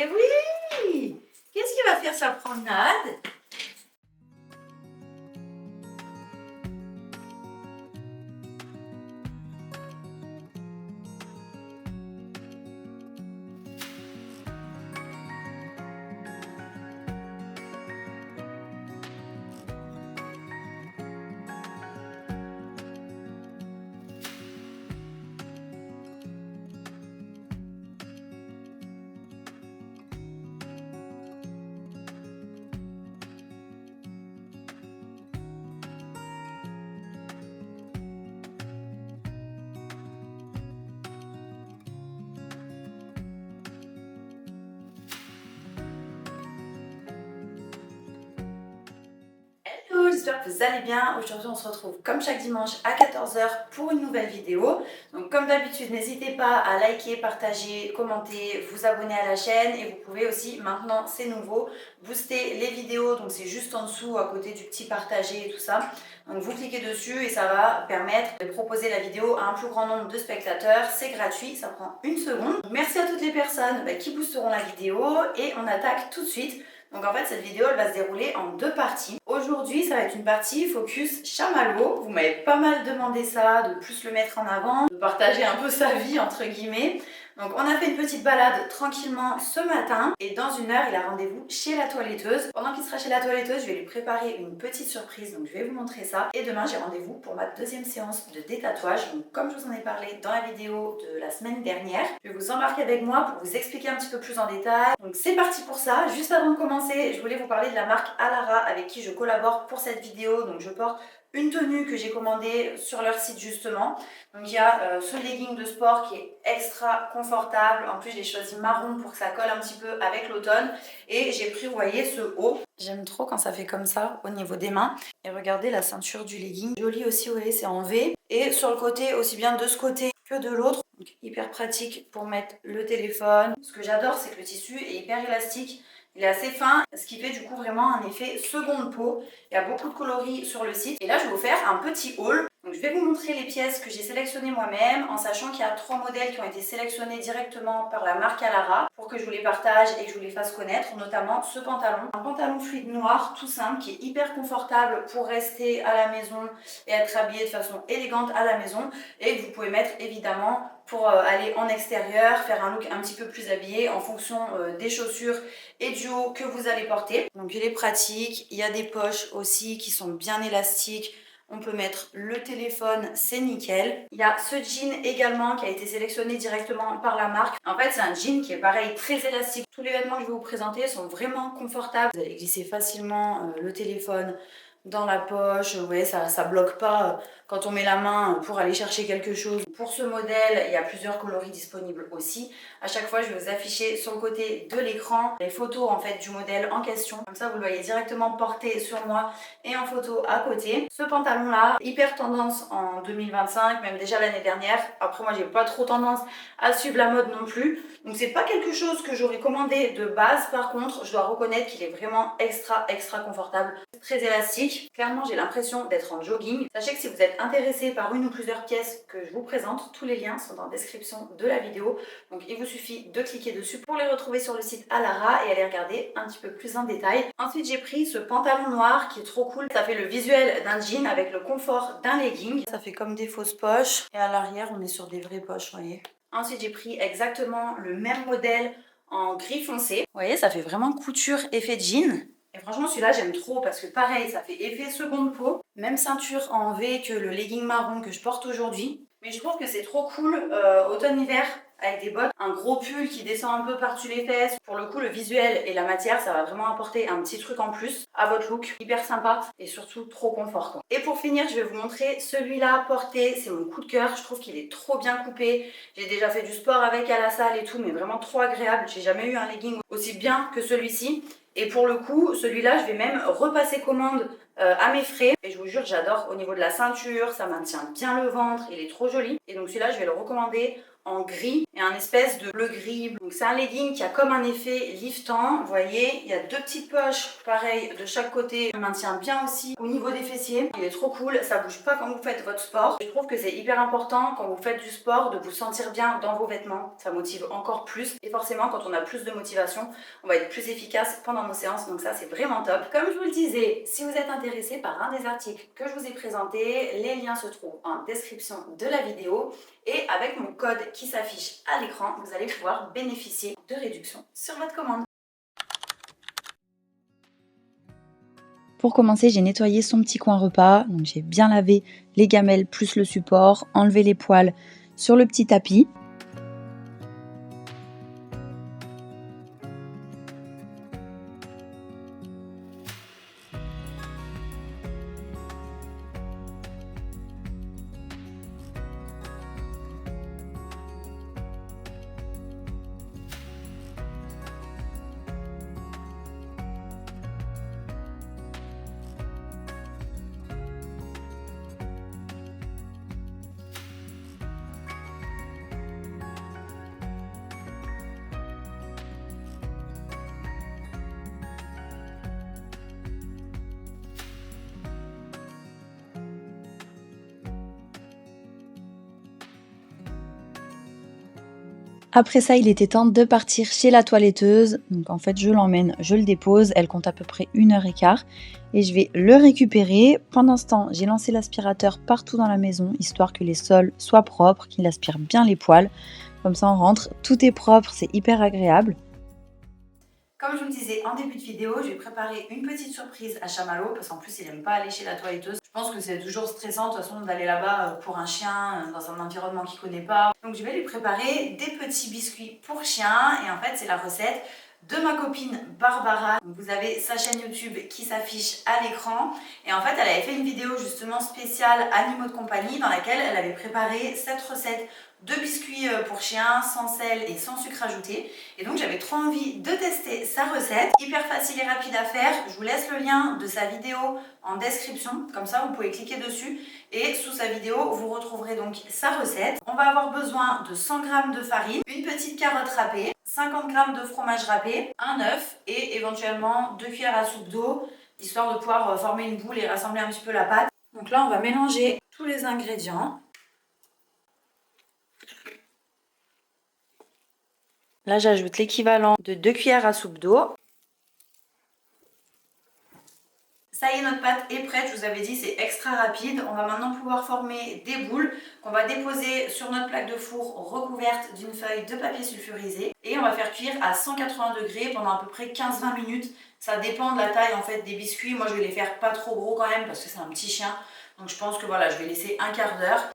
Et oui! Qu'est-ce qui va faire sa promenade? Hello, j'espère que vous allez bien. Aujourd'hui, on se retrouve comme chaque dimanche à 14 h pour une nouvelle vidéo. Donc, comme d'habitude, n'hésitez pas à liker, partager, commenter, vous abonner à la chaîne. Et vous pouvez aussi, maintenant, c'est nouveau, booster les vidéos. Donc, c'est juste en dessous, à côté du petit partager et tout ça. Donc, vous cliquez dessus et ça va permettre de proposer la vidéo à un plus grand nombre de spectateurs. C'est gratuit, ça prend une seconde. Donc, merci à toutes les personnes qui boosteront la vidéo et on attaque tout de suite. Donc en fait cette vidéo elle va se dérouler en deux parties. Aujourd'hui ça va être une partie focus chamallow. Vous m'avez pas mal demandé ça, de plus le mettre en avant, de partager un peu sa vie entre guillemets. Donc on a fait une petite balade tranquillement ce matin et dans une heure il a rendez-vous chez la toiletteuse. Pendant qu'il sera chez la toiletteuse je vais lui préparer une petite surprise, donc je vais vous montrer ça. Et demain j'ai rendez-vous pour ma deuxième séance de détatouage. Donc comme je vous en ai parlé dans la vidéo de la semaine dernière, je vais vous embarquer avec moi pour vous expliquer un petit peu plus en détail. Donc c'est parti pour ça. Juste avant de commencer, je voulais vous parler de la marque Alara avec qui je collabore pour cette vidéo. Donc je porte une tenue que j'ai commandée sur leur site justement. Donc il y a ce legging de sport qui est extra confortable. En plus j'ai choisi marron pour que ça colle un petit peu avec l'automne. Et j'ai pris, vous voyez, ce haut. J'aime trop quand ça fait comme ça au niveau des mains. Et regardez la ceinture du legging. Jolie aussi, vous voyez, c'est en V. Et sur le côté, aussi bien de ce côté que de l'autre. Donc hyper pratique pour mettre le téléphone. Ce que j'adore, c'est que le tissu est hyper élastique. Il est assez fin, ce qui fait du coup vraiment un effet seconde peau. Il y a beaucoup de coloris sur le site. Et là, je vais vous faire un petit haul. Donc, je vais vous montrer les pièces que j'ai sélectionnées moi-même, en sachant qu'il y a 3 modèles qui ont été sélectionnés directement par la marque Alara pour que je vous les partage et que je vous les fasse connaître, notamment ce pantalon. Un pantalon fluide noir, tout simple, qui est hyper confortable pour rester à la maison et être habillé de façon élégante à la maison et que vous pouvez mettre évidemment pour aller en extérieur, faire un look un petit peu plus habillé en fonction des chaussures et du haut que vous allez porter. Donc il est pratique, il y a des poches aussi qui sont bien élastiques. On peut mettre le téléphone, c'est nickel. Il y a ce jean également qui a été sélectionné directement par la marque. En fait, c'est un jean qui est pareil, très élastique. Tous les vêtements que je vais vous présenter sont vraiment confortables. Vous allez glisser facilement le téléphone dans la poche. Vous voyez, ça bloque pas quand on met la main pour aller chercher quelque chose. Pour ce modèle, il y a plusieurs coloris disponibles aussi. À chaque fois, je vais vous afficher sur le côté de l'écran les photos en fait du modèle en question. Comme ça, vous le voyez directement porté sur moi et en photo à côté. Ce pantalon là, hyper tendance en 2025, même déjà l'année dernière. Après moi j'ai pas trop tendance à suivre la mode non plus. Donc c'est pas quelque chose que j'aurais commandé de base. Par contre, je dois reconnaître qu'il est vraiment extra confortable. Très élastique. Clairement j'ai l'impression d'être en jogging. Sachez que si vous êtes intéressé par une ou plusieurs pièces que je vous présente, tous les liens sont dans la description de la vidéo. Donc il vous suffit de cliquer dessus pour les retrouver sur le site Alara et aller regarder un petit peu plus en détail. Ensuite j'ai pris ce pantalon noir qui est trop cool. Ça fait le visuel d'un jean avec le confort d'un legging. Ça fait comme des fausses poches et à l'arrière on est sur des vraies poches, vous voyez. Ensuite j'ai pris exactement le même modèle en gris foncé. Vous voyez, ça fait vraiment couture effet jean. Et franchement celui-là j'aime trop parce que pareil ça fait effet seconde peau. Même ceinture en V que le legging marron que je porte aujourd'hui. Mais je trouve que c'est trop cool automne-hiver avec des bottes, un gros pull qui descend un peu par-dessus les fesses. Pour le coup le visuel et la matière ça va vraiment apporter un petit truc en plus à votre look. Hyper sympa et surtout trop confort quoi. Et pour finir je vais vous montrer celui-là porté, c'est mon coup de cœur. Je trouve qu'il est trop bien coupé. J'ai déjà fait du sport avec à la salle et tout mais vraiment trop agréable. J'ai jamais eu un legging aussi bien que celui-ci. Et pour le coup, celui-là, je vais même repasser commande à mes frais. Et je vous jure, j'adore au niveau de la ceinture, ça maintient bien le ventre, il est trop joli. Et donc celui-là, je vais le recommander en gris et un espèce de bleu gris. Donc c'est un legging qui a comme un effet liftant, vous voyez, il y a deux petites poches pareil de chaque côté, il maintient bien aussi au niveau des fessiers, il est trop cool, ça bouge pas quand vous faites votre sport. Je trouve que c'est hyper important quand vous faites du sport de vous sentir bien dans vos vêtements, ça motive encore plus et forcément quand on a plus de motivation, on va être plus efficace pendant nos séances, donc ça c'est vraiment top. Comme je vous le disais, si vous êtes intéressé par un des articles que je vous ai présenté, les liens se trouvent en description de la vidéo. Et avec mon code qui s'affiche à l'écran, vous allez pouvoir bénéficier de réductions sur votre commande. Pour commencer, j'ai nettoyé son petit coin repas. Donc j'ai bien lavé les gamelles plus le support, enlevé les poils sur le petit tapis. Après ça, il était temps de partir chez la toiletteuse. Donc en fait, je l'emmène, je le dépose. Elle compte à peu près 1h15 et je vais le récupérer. Pendant ce temps, j'ai lancé l'aspirateur partout dans la maison, histoire que les sols soient propres, qu'il aspire bien les poils. Comme ça, on rentre, tout est propre, c'est hyper agréable. Comme je vous le disais en début de vidéo, je vais préparer une petite surprise à Chamallow parce qu'en plus il n'aime pas aller chez la toiletteuse. Je pense que c'est toujours stressant de toute façon d'aller là-bas pour un chien dans un environnement qu'il ne connaît pas. Donc je vais lui préparer des petits biscuits pour chien et en fait c'est la recette de ma copine Barbara. Vous avez sa chaîne YouTube qui s'affiche à l'écran et en fait elle avait fait une vidéo justement spéciale animaux de compagnie dans laquelle elle avait préparé cette recette de biscuits pour chiens sans sel et sans sucre ajouté et donc j'avais trop envie de tester sa recette, hyper facile et rapide à faire. Je vous laisse le lien de sa vidéo en description, comme ça vous pouvez cliquer dessus et sous sa vidéo vous retrouverez donc sa recette. On va avoir besoin de 100 g de farine, une petite carotte râpée, 50 g de fromage râpé, un œuf et éventuellement 2 cuillères à soupe d'eau histoire de pouvoir former une boule et rassembler un petit peu la pâte. Donc là on va mélanger tous les ingrédients. Là, j'ajoute l'équivalent de 2 cuillères à soupe d'eau. Ça y est, notre pâte est prête. Je vous avais dit, c'est extra rapide. On va maintenant pouvoir former des boules qu'on va déposer sur notre plaque de four recouverte d'une feuille de papier sulfurisé. Et on va faire cuire à 180 degrés pendant à peu près 15-20 minutes. Ça dépend de la taille en fait des biscuits. Moi, je vais les faire pas trop gros quand même parce que c'est un petit chien. Donc, je pense que voilà, je vais laisser un quart d'heure.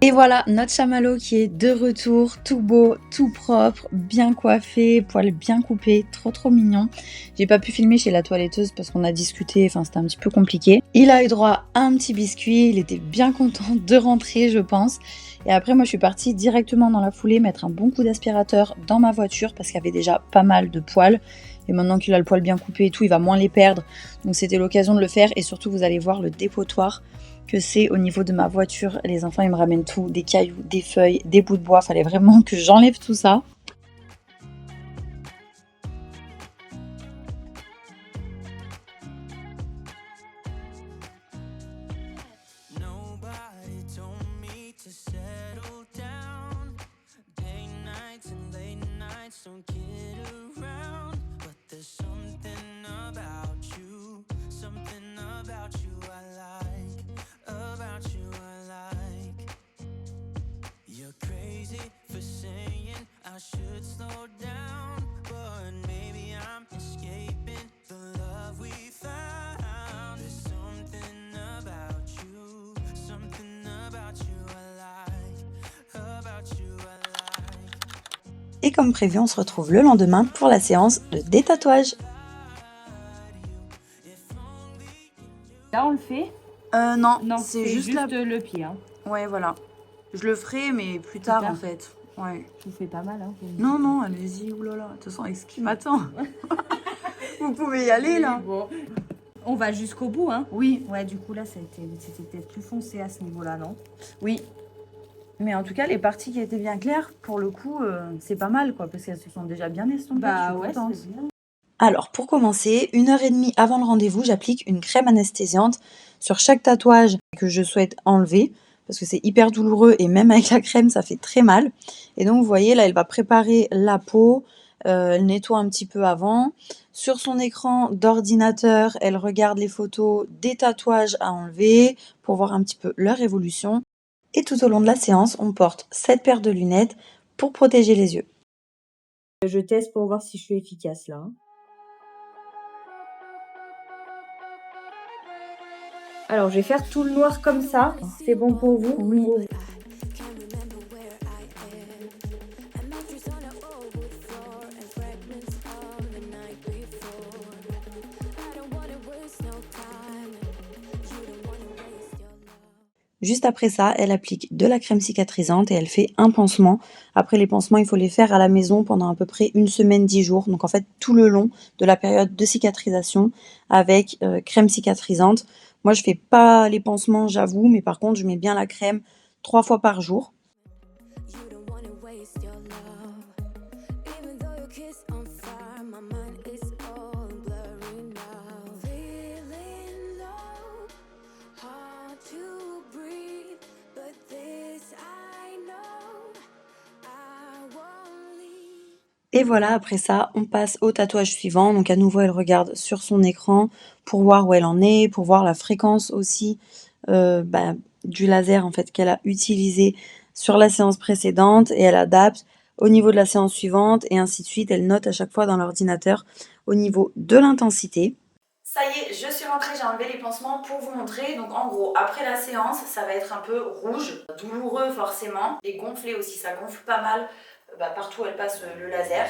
Et voilà, notre chamallow qui est de retour, tout beau, tout propre, bien coiffé, poils bien coupés, trop mignon. J'ai pas pu filmer chez la toiletteuse parce qu'on a discuté, enfin c'était un petit peu compliqué. Il a eu droit à un petit biscuit, il était bien content de rentrer je pense. Et après moi je suis partie directement dans la foulée mettre un bon coup d'aspirateur dans ma voiture parce qu'il y avait déjà pas mal de poils. Et maintenant qu'il a le poil bien coupé et tout, il va moins les perdre. Donc c'était l'occasion de le faire et surtout vous allez voir le dépotoir que c'est au niveau de ma voiture. Les enfants ils me ramènent tout, des cailloux, des feuilles, des bouts de bois, fallait vraiment que j'enlève tout ça. Et comme prévu, on se retrouve le lendemain pour la séance de détatouage. là, on le fait? Non, Non, c'est c'est juste juste le pied. Hein. Ouais, voilà. Je le ferai, mais plus tard en fait. Ouais. Je vous fais pas mal, hein. Non, non, allez-y, oulala. De toute façon, avec ce qui m'attend, vous pouvez y aller là. Bon. On va jusqu'au bout, hein? Oui. Ouais, du coup, là, c'était peut-être plus foncé à ce niveau-là, non? Oui. Mais en tout cas, les parties qui étaient bien claires, pour le coup, c'est pas mal, quoi, parce qu'elles se sont déjà bien estompées. Bah ouais, c'est bien. Alors, pour commencer, 1 heure et demie avant le rendez-vous, j'applique une crème anesthésiante sur chaque tatouage que je souhaite enlever, parce que c'est hyper douloureux et même avec la crème, ça fait très mal. Et donc, vous voyez, là, elle va préparer la peau, elle nettoie un petit peu avant. Sur son écran d'ordinateur, elle regarde les photos des tatouages à enlever pour voir un petit peu leur évolution. Et tout au long de la séance, on porte 7 paires de lunettes pour protéger les yeux. Je teste pour voir si je suis efficace, là. Alors, je vais faire tout le noir comme ça. C'est bon pour vous? Oui. Juste après ça, elle applique de la crème cicatrisante et elle fait un pansement. Après, les pansements, il faut les faire à la maison pendant à peu près 1 semaine, 10 jours. Donc en fait, tout le long de la période de cicatrisation avec crème cicatrisante. Moi, je fais pas les pansements, j'avoue, mais par contre, je mets bien la crème 3 fois par jour. Et voilà, après ça, on passe au tatouage suivant. Donc à nouveau, elle regarde sur son écran pour voir où elle en est, pour voir la fréquence aussi du laser en fait qu'elle a utilisé sur la séance précédente et elle adapte au niveau de la séance suivante et ainsi de suite. Elle note à chaque fois dans l'ordinateur au niveau de l'intensité. Ça y est, je suis rentrée, j'ai enlevé les pansements pour vous montrer. Donc en gros, après la séance, ça va être un peu rouge, douloureux forcément, et gonflé aussi, ça gonfle pas mal. Partout où elle passe le laser.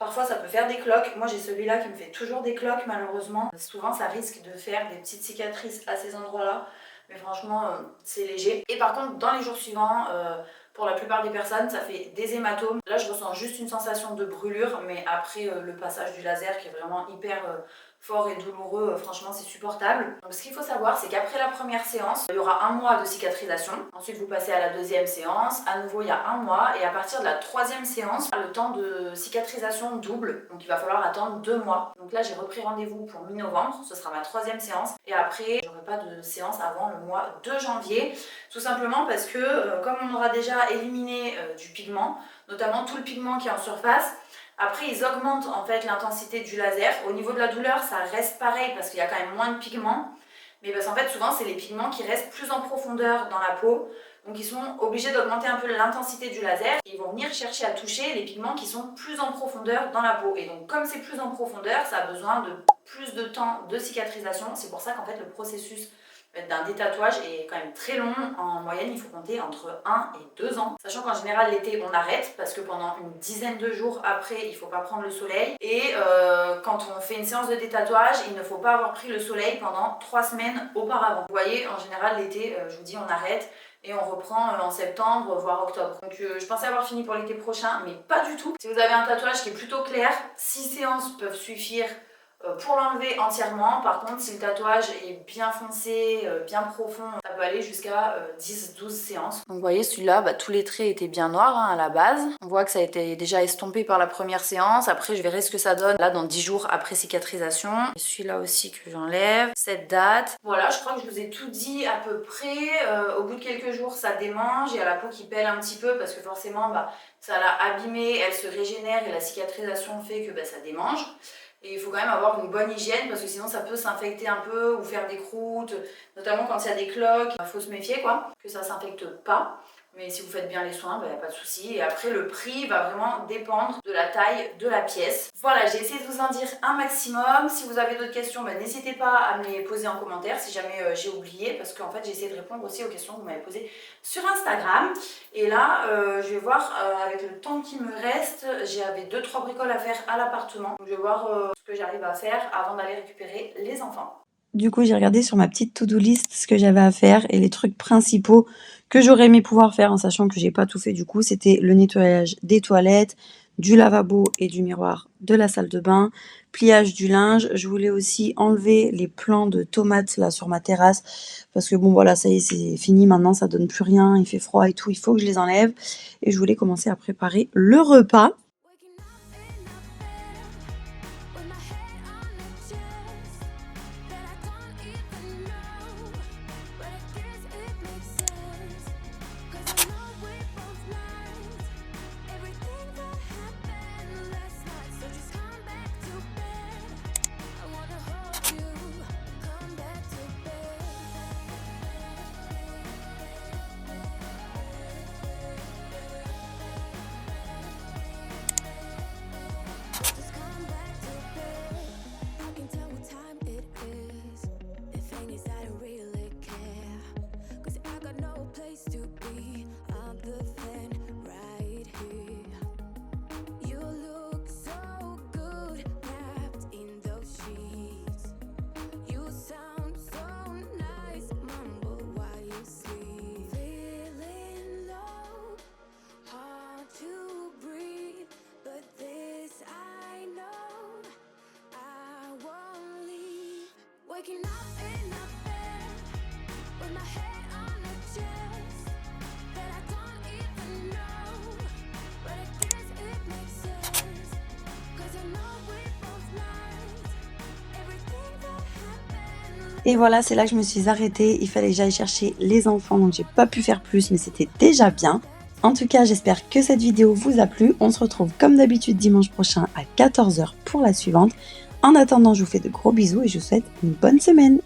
Parfois ça peut faire des cloques. Moi j'ai celui-là qui me fait toujours des cloques malheureusement. Souvent ça risque de faire des petites cicatrices à ces endroits-là. Mais franchement c'est léger. Et par contre dans les jours suivants, pour la plupart des personnes ça fait des hématomes. Là je ressens juste une sensation de brûlure. Mais après le passage du laser qui est vraiment hyper fort et douloureux, franchement c'est supportable. Donc ce qu'il faut savoir c'est qu'après la première séance, il y aura 1 mois de cicatrisation. Ensuite vous passez à la deuxième séance, à nouveau il y a 1 mois et à partir de la troisième séance, le temps de cicatrisation double. Donc il va falloir attendre 2 mois. Donc là j'ai repris rendez-vous pour mi-novembre, ce sera ma troisième séance et après j'aurai pas de séance avant le mois de janvier. Tout simplement parce que comme on aura déjà éliminé du pigment, notamment tout le pigment qui est en surface, après, ils augmentent en fait l'intensité du laser. Au niveau de la douleur, ça reste pareil parce qu'il y a quand même moins de pigments. Mais parce qu'en fait, souvent, c'est les pigments qui restent plus en profondeur dans la peau. Donc, ils sont obligés d'augmenter un peu l'intensité du laser. Et ils vont venir chercher à toucher les pigments qui sont plus en profondeur dans la peau. Et donc, comme c'est plus en profondeur, ça a besoin de plus de temps de cicatrisation. C'est pour ça qu'en fait, le processus d'un détatouage est quand même très long. En moyenne, il faut compter entre 1 et 2 ans. Sachant qu'en général, l'été, on arrête parce que pendant une dizaine de jours après, il ne faut pas prendre le soleil. Et quand on fait une séance de détatouage, il ne faut pas avoir pris le soleil pendant 3 semaines auparavant. Vous voyez, en général, l'été, je vous dis, on arrête. Et on reprend en septembre, voire octobre. Donc je pensais avoir fini pour l'été prochain, mais pas du tout. Si vous avez un tatouage qui est plutôt clair, 6 séances peuvent suffire pour l'enlever entièrement. Par contre, si le tatouage est bien foncé, bien profond, ça peut aller jusqu'à 10-12 séances. Donc vous voyez, celui-là, tous les traits étaient bien noirs à la base. On voit que ça a été déjà estompé par la première séance. Après, je verrai ce que ça donne là dans 10 jours après cicatrisation. Et celui-là aussi que j'enlève. Cette date. Voilà, je crois que je vous ai tout dit à peu près. Au bout de quelques jours, ça démange. Il y a la peau qui pèle un petit peu parce que forcément, ça l'a abîmée, elle se régénère et la cicatrisation fait que ça démange. Et il faut quand même avoir une bonne hygiène parce que sinon ça peut s'infecter un peu ou faire des croûtes, notamment quand il y a des cloques. Il faut se méfier que ça ne s'infecte pas. Mais si vous faites bien les soins, il n'y a pas de souci. Et après, le prix va vraiment dépendre de la taille de la pièce. Voilà, j'ai essayé de vous en dire un maximum. Si vous avez d'autres questions, n'hésitez pas à me les poser en commentaire si jamais j'ai oublié. Parce qu'en fait, j'ai essayé de répondre aussi aux questions que vous m'avez posées sur Instagram. Et là, je vais voir avec le temps qui me reste. J'avais 2-3 bricoles à faire à l'appartement. Donc, je vais voir ce que j'arrive à faire avant d'aller récupérer les enfants. Du coup, j'ai regardé sur ma petite to-do list ce que j'avais à faire et les trucs principaux que j'aurais aimé pouvoir faire en sachant que j'ai pas tout fait du coup, c'était le nettoyage des toilettes, du lavabo et du miroir de la salle de bain, pliage du linge. Je voulais aussi enlever les plants de tomates là sur ma terrasse parce que bon voilà, ça y est, c'est fini maintenant, ça donne plus rien, il fait froid et tout, il faut que je les enlève et je voulais commencer à préparer le repas. Waking up in a bed with my head on a chest that I don't even know, but I guess it makes sense, 'cause I know we both like everything that happened. Et voilà, c'est là que je me suis arrêtée. Il fallait que j'aille chercher les enfants, donc j'ai pas pu faire plus, mais c'était déjà bien. En tout cas, j'espère que cette vidéo vous a plu. On se retrouve comme d'habitude dimanche prochain à 14 h pour la suivante. En attendant, je vous fais de gros bisous et je vous souhaite une bonne semaine.